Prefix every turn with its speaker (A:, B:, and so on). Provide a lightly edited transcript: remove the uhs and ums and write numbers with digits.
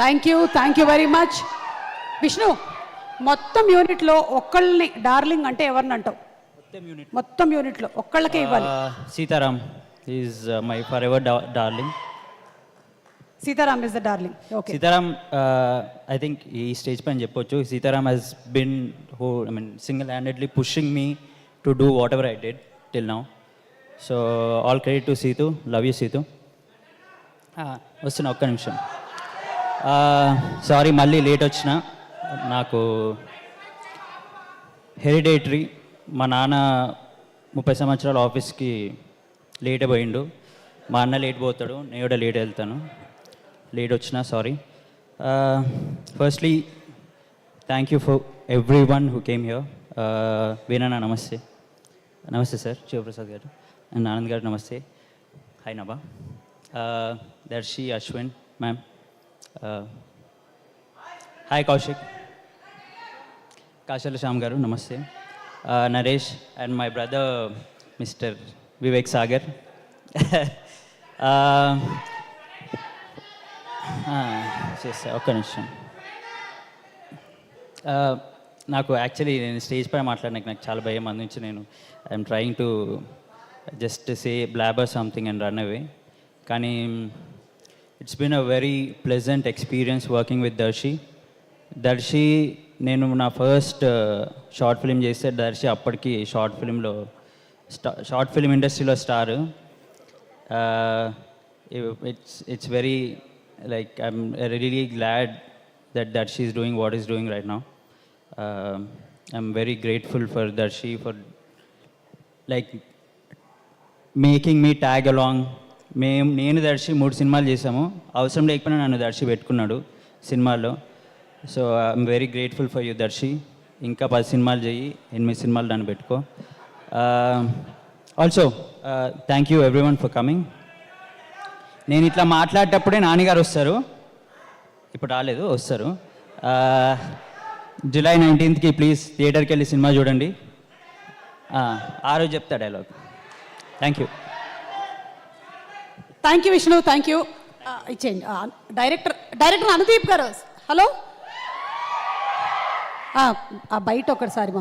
A: Thank you very much. Vishnu, మొత్తం యూనిట్లో ఒక్కళ్ళని డార్లింగ్ అంటే ఎవరిని అంటావు? మొత్తం యూనిట్లో ఒక్కళ్ళకే ఇవ్వాలి.
B: Sitaram is my forever darling.
A: Sitaram is the darling. Okay.
B: Sitaram, I think ఈ స్టేజ్ పైన చెప్పొచ్చు, Sitaram has been single handedly pushing me to do whatever I did till now. So all credit to Situ. Love you Situ. వస్తున్నా, ఒక్క నిమిషం. Sorry మళ్ళీ late వచ్చిన. నాకు hereditary, మా నాన్న 30 సంవత్సరాల ఆఫీస్కి లేట్ పోయిండు, మా అన్న లేట్ పోతాడు, నేను కూడా లేట్ వెళ్తాను. లేట్ వచ్చిన sorry. Firstly thank you for everyone who came here. Veeranna నమస్తే. నమస్తే సార్. శివప్రసాద్ గారు అండ్ ఆనంద్ గారు నమస్తే. Hi Nabha. Darshi, Ashwin ma'am. Hi Kaushik. Kashala Shyam garu నమస్తే. Naresh and my brother mister Vivek Sagar. చేస్తా, ఒక్క నిమిషం. నాకు యాక్చువల్లీ నేను స్టేజ్ పైన మాట్లాడడానికి నాకు చాలా భయం. అందుంచి నేను I'm trying to just say blabber something and run away. కానీ it's been a very pleasant experience working with Darshi. నేను నా ఫస్ట్ షార్ట్ ఫిలిం చేస్తే దర్శి అప్పటికి షార్ట్ ఫిలిం ఇండస్ట్రీలో star. it's very like I'm really glad that Darshi is doing what he's doing right now. I'm very grateful for Darshi for like making me tag along. నేను దర్శి 3 సినిమాలు చేసాము, అవసరం లేకపోయినా నన్ను దర్శి పెట్టుకున్నాడు సినిమాల్లో. So I'm very grateful for you Darshi. ఇంకా 10 సినిమాలు చేయి, 8 సినిమాలు నన్ను పెట్టుకో. Also thank you everyone for coming. నేను ఇట్లా మాట్లాడేటప్పుడే నాన్నగారు వస్తారు, ఇప్పుడు రాలేదు, వస్తారు. జూలై 19th ప్లీజ్ థియేటర్కి వెళ్ళి సినిమా చూడండి. ఆ రోజు చెప్తా dialogue. Thank you
A: Vishnu. Thank you. ఇచ్చేయండి. డైరెక్టర్ అనుదీప్ గారు. హలో, బయట ఒకసారి